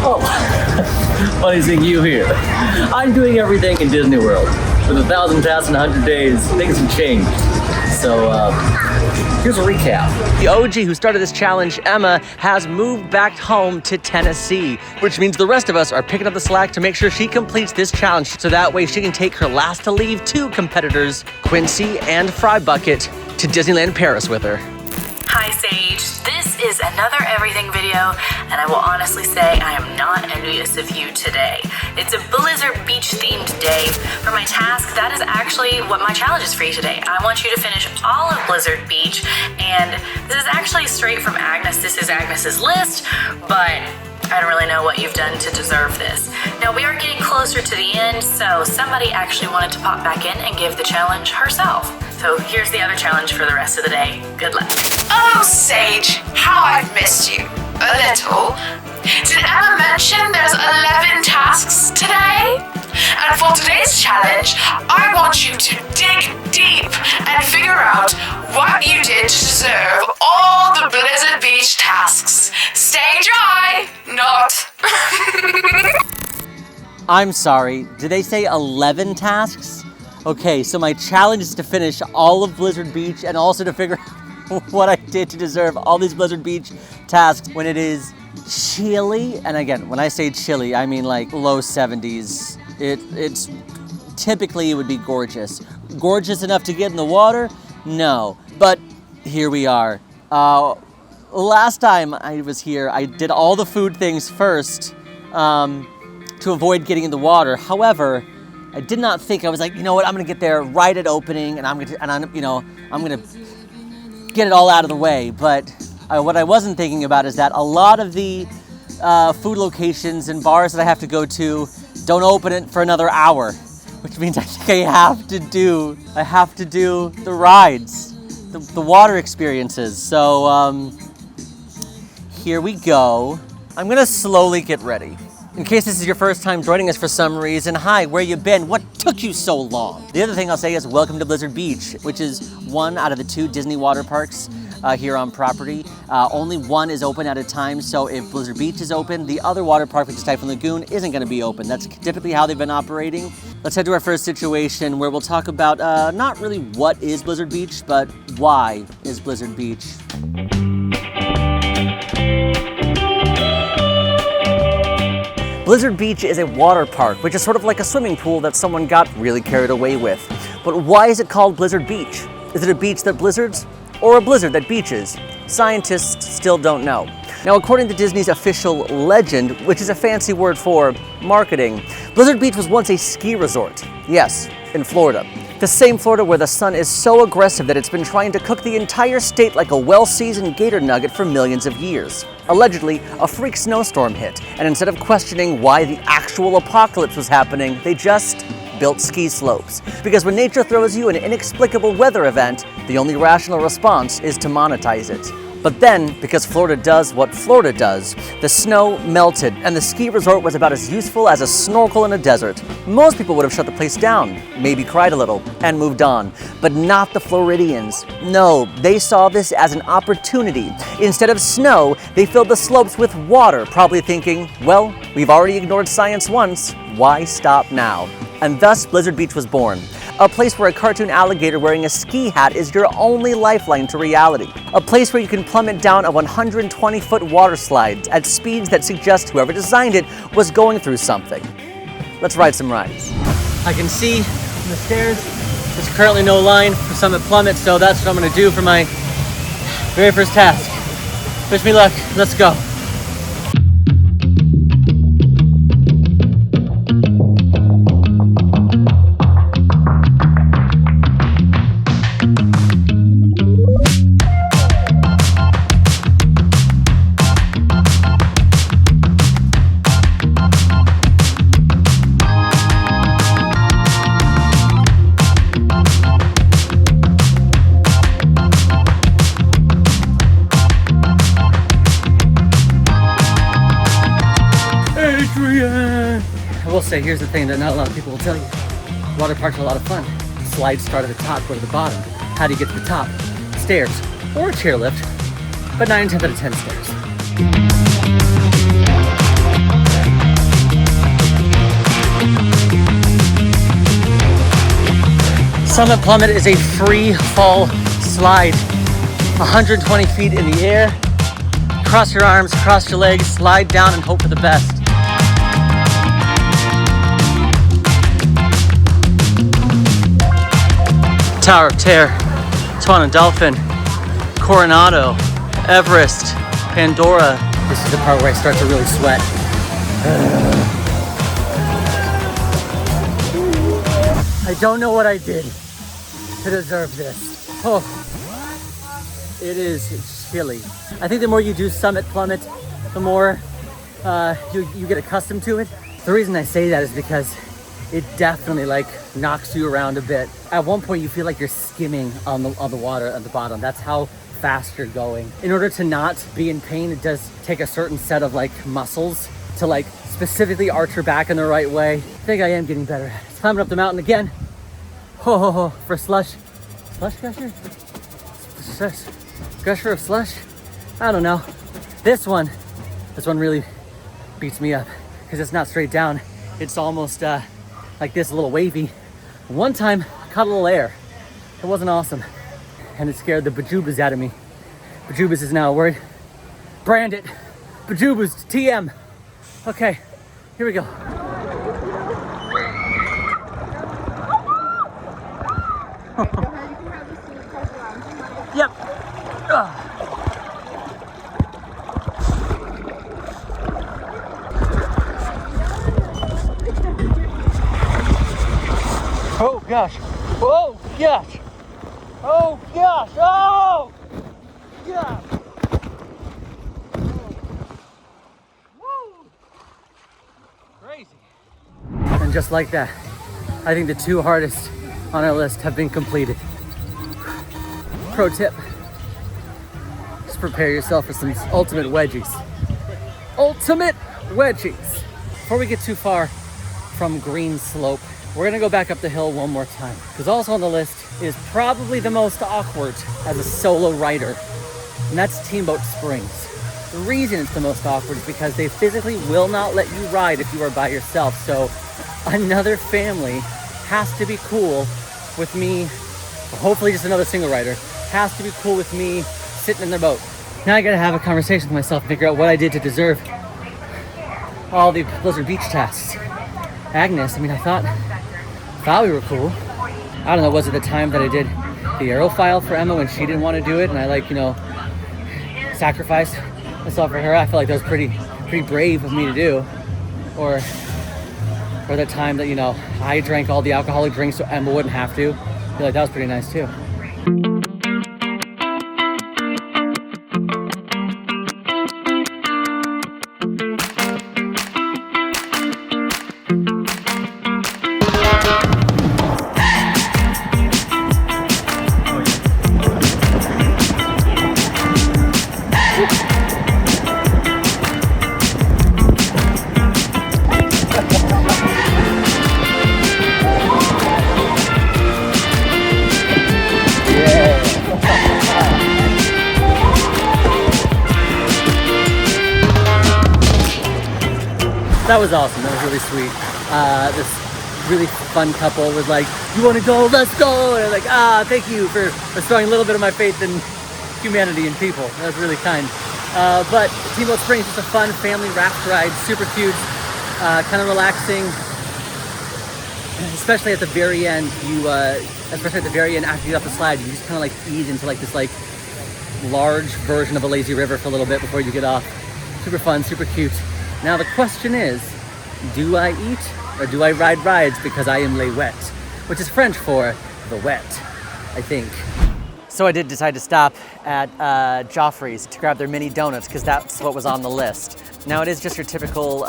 Oh, funny seeing you here. I'm doing everything in Disney World. With 1,000 tasks in 100 days, things have changed. So, here's a recap. The OG who started this challenge, Emma, has moved back home to Tennessee, which means the rest of us are picking up the slack to make sure she completes this challenge so that way she can take her last to leave two competitors, Quincy and Fry Bucket, to Disneyland Paris with her. Hi Sage, this is another everything video, and I will honestly say I am not envious of you today. It's a Blizzard Beach themed day. For my task, that is actually what my challenge is for you today. I want you to finish all of Blizzard Beach, and this is actually straight from Agnes. This is Agnes's list, but I don't really know what you've done to deserve this. Now we are getting closer to the end, so somebody actually wanted to pop back in and give the challenge herself. So here's the other challenge for the rest of the day. Good luck. Oh, Sage, how I've missed you. A little. Did Emma mention there's 11 tasks today? And for today's challenge, I want you to dig deep and figure out what you did to deserve all the Blizzard Beach tasks. Stay dry, not. I'm sorry, did they say 11 tasks? Okay, so my challenge is to finish all of Blizzard Beach and also to figure out what I did to deserve all these Blizzard Beach tasks when it is chilly. And again, when I say chilly, I mean like low 70s. It's typically it would be gorgeous. Gorgeous enough to get in the water? No, but here we are. Last time I was here, I did all the food things first to avoid getting in the water. However, I did not think, I was like, you know what, I'm gonna get there right at opening and I'm gonna get it all out of the way. But what I wasn't thinking about is that a lot of the food locations and bars that I have to go to don't open it for another hour, which means I think I have to do the rides, the water experiences. So here we go. I'm gonna slowly get ready. In case this is your first time joining us for some reason, hi, where you been? What took you so long? The other thing I'll say is welcome to Blizzard Beach, which is one out of the two Disney water parks here on property. Only one is open at a time, so if Blizzard Beach is open, the other water park, which is Typhoon Lagoon, isn't gonna be open. That's typically how they've been operating. Let's head to our first situation where we'll talk about not really what is Blizzard Beach, but why is Blizzard Beach. Blizzard Beach is a water park, which is sort of like a swimming pool that someone got really carried away with. But why is it called Blizzard Beach? Is it a beach that blizzards, or a blizzard that beaches? Scientists still don't know. Now, according to Disney's official legend, which is a fancy word for marketing, Blizzard Beach was once a ski resort. Yes, in Florida. The same Florida where the sun is so aggressive that it's been trying to cook the entire state like a well-seasoned gator nugget for millions of years. Allegedly, a freak snowstorm hit, and instead of questioning why the actual apocalypse was happening, they just built ski slopes. Because when nature throws you an inexplicable weather event, the only rational response is to monetize it. But then, because Florida does what Florida does, the snow melted and the ski resort was about as useful as a snorkel in a desert. Most people would have shut the place down, maybe cried a little, and moved on. But not the Floridians. No, they saw this as an opportunity. Instead of snow, they filled the slopes with water, probably thinking, well, we've already ignored science once, why stop now? And thus Blizzard Beach was born. A place where a cartoon alligator wearing a ski hat is your only lifeline to reality. A place where you can plummet down a 120-foot water slide at speeds that suggest whoever designed it was going through something. Let's ride some rides. I can see from the stairs, there's currently no line for Summit Plummet, so that's what I'm gonna do for my very first task. Wish me luck, let's go. I will say, here's the thing that not a lot of people will tell you. Water parks are a lot of fun. Slides start at the top, go to the bottom. How do you get to the top? Stairs, or a chairlift, but 9 times out of 10 stairs. Summit Plummet is a free fall slide, 120 feet in the air. Cross your arms, cross your legs, slide down and hope for the best. Tower of Terror, Swan and Dolphin, Coronado, Everest, Pandora. This is the part where I start to really sweat. I don't know what I did to deserve this. Oh, it is chilly. I think the more you do Summit Plummet, the more you get accustomed to it. The reason I say that is because it definitely like knocks you around a bit. At one point you feel like you're skimming on the water at the bottom. That's how fast you're going. In order to not be in pain, it does take a certain set of like muscles to like specifically arch your back in the right way. I think I am getting better. Climbing up the mountain again. Oh, for slush gusher? Gusher of slush? I don't know. This one really beats me up because it's not straight down. It's almost like this, a little wavy. One time, I caught a little air. It wasn't awesome. And it scared the bejoobas out of me. Bejoobas is now a word. Brand it. Bejoobas, TM. Okay, here we go. Yep. Oh gosh. Oh gosh. Oh gosh. Oh gosh. Woo. Crazy. And just like that, I think the two hardest on our list have been completed. Pro tip, just prepare yourself for some ultimate wedgies. Ultimate wedgies. Before we get too far from Green Slope, we're gonna go back up the hill one more time, because also on the list is probably the most awkward as a solo rider, and that's Steamboat Springs. The reason it's the most awkward is because they physically will not let you ride if you are by yourself, so another family has to be cool with me, or hopefully just another single rider, has to be cool with me sitting in their boat. Now I gotta have a conversation with myself and figure out what I did to deserve all the Blizzard Beach tasks. Agnes, I mean, I thought we were cool. I don't know, was it the time that I did the aerophile for Emma when she didn't want to do it and I like, you know, sacrificed myself for her? I feel like that was pretty brave of me to do. Or the time that, you know, I drank all the alcoholic drinks so Emma wouldn't have to. I feel like that was pretty nice too. That was awesome. That was really sweet. This really fun couple was like, "You want to go? Let's go!" And I'm like, thank you for restoring a little bit of my faith in humanity and people. That was really kind. But Steamboat Springs is a fun family raft ride, super cute, kind of relaxing. Especially at the very end, especially at the very end after you get off the slide, you just kind of like ease into like this like large version of a lazy river for a little bit before you get off. Super fun, super cute. Now the question is, do I eat or do I ride rides because I am les wet, which is French for the wet, I think. So I did decide to stop at Joffrey's to grab their mini donuts because that's what was on the list. Now it is just your typical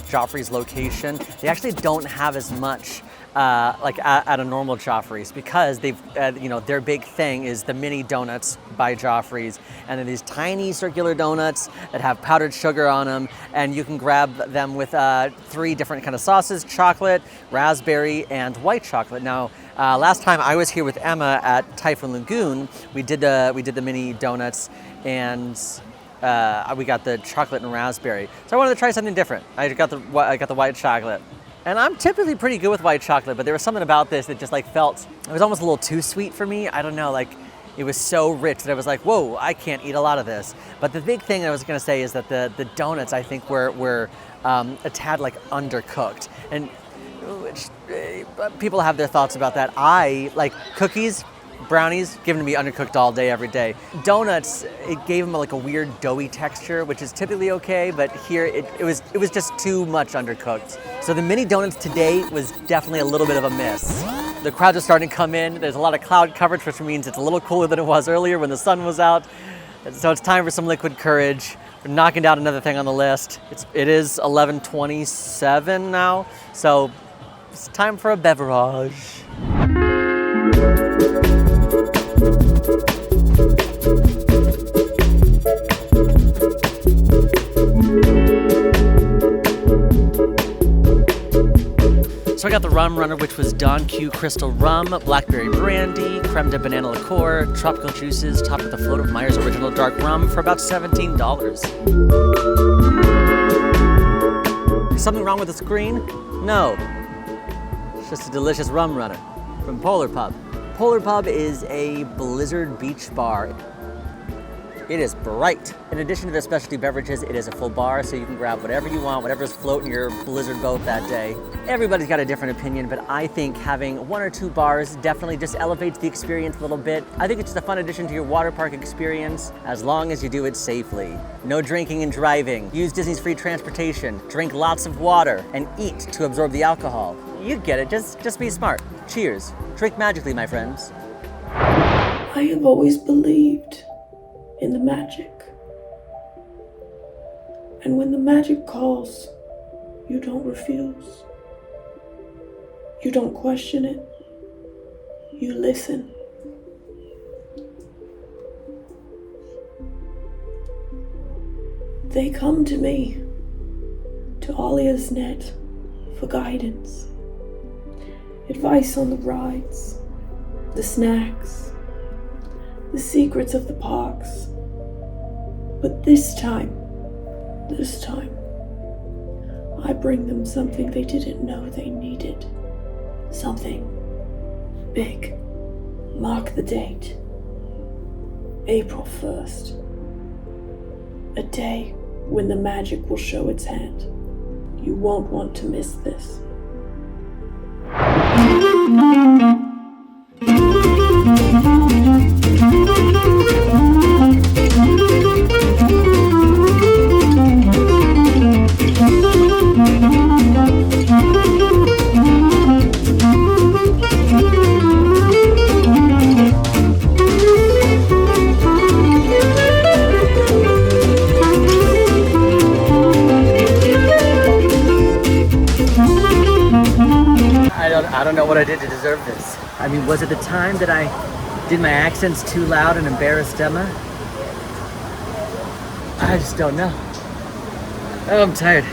Joffrey's location. They actually don't have as much like at a normal Joffrey's because they've, you know, their big thing is the mini donuts by Joffrey's, and they're these tiny circular donuts that have powdered sugar on them, and you can grab them with 3 different kind of sauces: chocolate, raspberry, and white chocolate. Now, last time I was here with Emma at Typhoon Lagoon, we did the mini donuts, and we got the chocolate and raspberry. So I wanted to try something different. I got the white chocolate. And I'm typically pretty good with white chocolate, but there was something about this that just like felt, it was almost a little too sweet for me. I don't know, like it was so rich that I was like, whoa, I can't eat a lot of this. But the big thing I was gonna say is that the donuts, I think, were a tad like undercooked. And people have their thoughts about that. I like cookies, brownies, given to me undercooked all day, every day. Donuts, it gave them like a weird doughy texture, which is typically okay, but here it was just too much undercooked. So the mini donuts today was definitely a little bit of a miss. The crowds are starting to come in. There's a lot of cloud coverage, which means it's a little cooler than it was earlier when the sun was out. So it's time for some liquid courage. We're knocking down another thing on the list. It is 11:27 now, so it's time for a beverage. So I got the rum runner, which was Don Q Crystal Rum, Blackberry Brandy, Creme de Banana Liqueur, tropical juices, topped with a float of Myers Original Dark Rum for about $17. Is something wrong with the screen? No. It's just a delicious rum runner from Polar Pub. Polar Pub is a Blizzard Beach bar. It is bright. In addition to the specialty beverages, it is a full bar, so you can grab whatever you want, whatever's floating your Blizzard boat that day. Everybody's got a different opinion, but I think having one or two bars definitely just elevates the experience a little bit. I think it's just a fun addition to your water park experience, as long as you do it safely. No drinking and driving. Use Disney's free transportation. Drink lots of water and eat to absorb the alcohol. You get it, just be smart. Cheers. Drink magically, my friends. I have always believed in the magic. And when the magic calls, you don't refuse. You don't question it. You listen. They come to me, to AllEars.net, for guidance. Advice on the rides, the snacks, the secrets of the parks. But this time, I bring them something they didn't know they needed. Something big. Mark the date. April 1st. A day when the magic will show its hand. You won't want to miss this. I don't know what I did to deserve this. I mean, was it the time that I did my accents too loud and embarrassed Emma? I just don't know. Oh, I'm tired.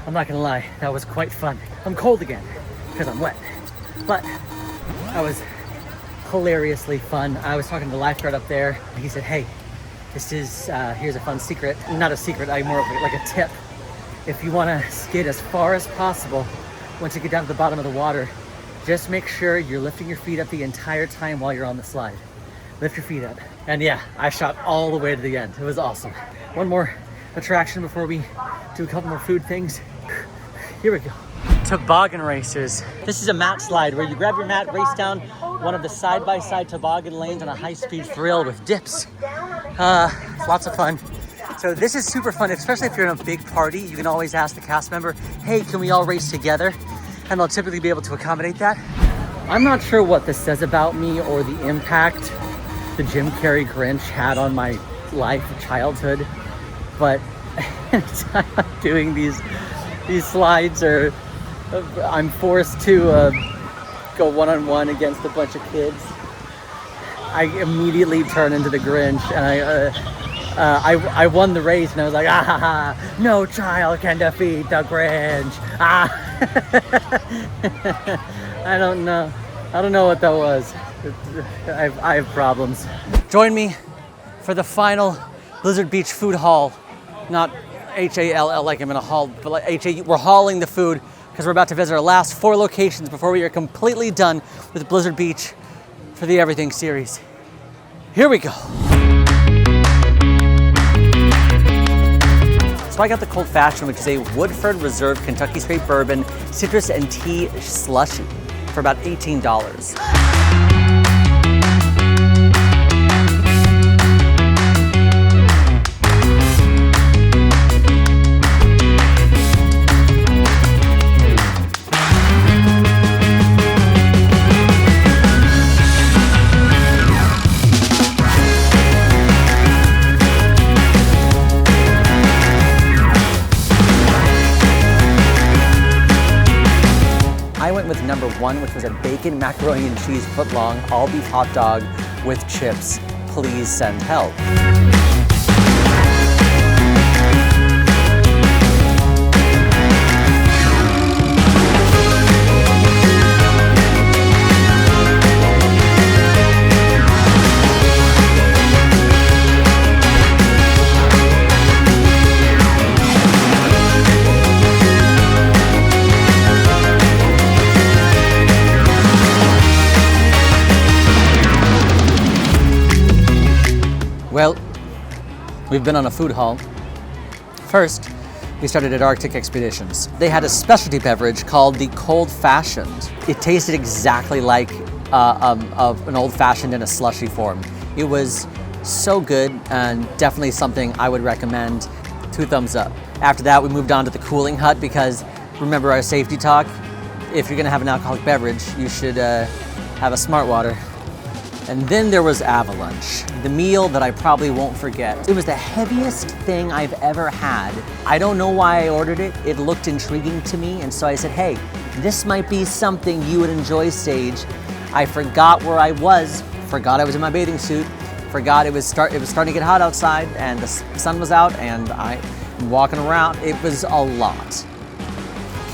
I'm not gonna lie, that was quite fun. I'm cold again, because I'm wet. But I was hilariously fun. I was talking to the lifeguard up there. He said, hey, this is, here's a fun secret. Not a secret, more of like a tip. If you want to skid as far as possible, once you get down to the bottom of the water, just make sure you're lifting your feet up the entire time while you're on the slide. Lift your feet up. And yeah, I shot all the way to the end. It was awesome. One more attraction before we do a couple more food things. Here we go. Toboggan racers. This is a mat slide where you grab your mat, race down one of the side-by-side toboggan lanes on a high-speed thrill with dips. It's lots of fun. So this is super fun, especially if you're in a big party. You can always ask the cast member, hey, can we all race together? And they'll typically be able to accommodate that. I'm not sure what this says about me or the impact the Jim Carrey Grinch had on my life, childhood, but anytime I'm doing these slides, or I'm forced to go one-on-one against a bunch of kids, I immediately turn into the Grinch, and I won the race, and I was like, ah ha ha, no child can defeat the Grinch. Ah. I don't know. I don't know what that was. I have problems. Join me for the final Blizzard Beach food haul. Not H-A-L-L like I'm in a hall, but like H-A, we're hauling the food because we're about to visit our last 4 locations before we are completely done with Blizzard Beach for the Everything series. Here we go. So I got the Cold Fashioned, which is a Woodford Reserve Kentucky Straight Bourbon, citrus and tea slushy for about $18. I went with number 1, which was a bacon, macaroni and cheese foot-long, all-beef hot dog with chips. Please send help. Well, we've been on a food haul. First, we started at Arctic Expeditions. They had a specialty beverage called the Cold Fashioned. It tasted exactly like of an old fashioned in a slushy form. It was so good and definitely something I would recommend. 2 thumbs up. After that, we moved on to the Cooling Hut because remember our safety talk? If you're gonna have an alcoholic beverage, you should have a Smart Water. And then there was Avalanche, the meal that I probably won't forget. It was the heaviest thing I've ever had. I don't know why I ordered it. It looked intriguing to me, and so I said, hey, this might be something you would enjoy, Sage. I forgot where I was, forgot I was in my bathing suit, forgot it was starting to get hot outside, and the sun was out, and I'm walking around. It was a lot.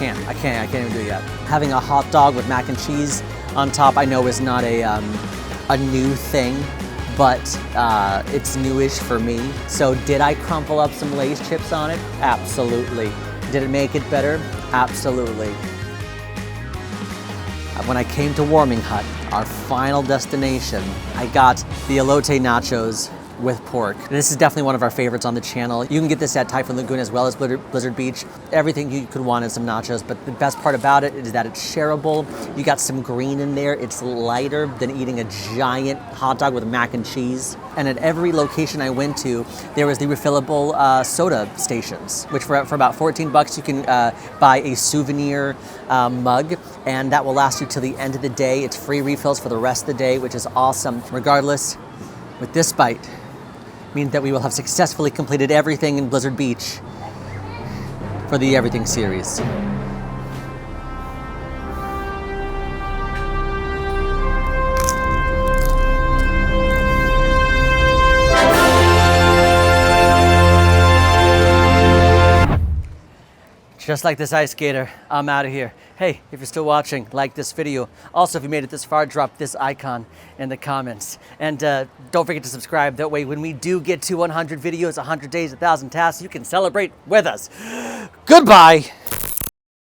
I can't even do that. Having a hot dog with mac and cheese on top, I know is not a new thing, but it's newish for me. So did I crumple up some Lay's chips on it? Absolutely. Did it make it better? Absolutely. When I came to Warming Hut, our final destination, I got the elote nachos with pork. This is definitely one of our favorites on the channel. You can get this at Typhoon Lagoon as well as Blizzard Beach. Everything you could want in some nachos, but the best part about it is that it's shareable. You got some green in there. It's lighter than eating a giant hot dog with mac and cheese. And at every location I went to, there was the refillable soda stations, which for about 14 bucks, you can buy a souvenir mug, and that will last you till the end of the day. It's free refills for the rest of the day, which is awesome. Regardless, with this bite, means that we will have successfully completed everything in Blizzard Beach for the Everything series. Just like this ice skater, I'm out of here. Hey, if you're still watching, like this video. Also, if you made it this far, drop this icon in the comments. And don't forget to subscribe. That way, when we do get to 100 videos, 100 days, 1,000 tasks, you can celebrate with us. Goodbye.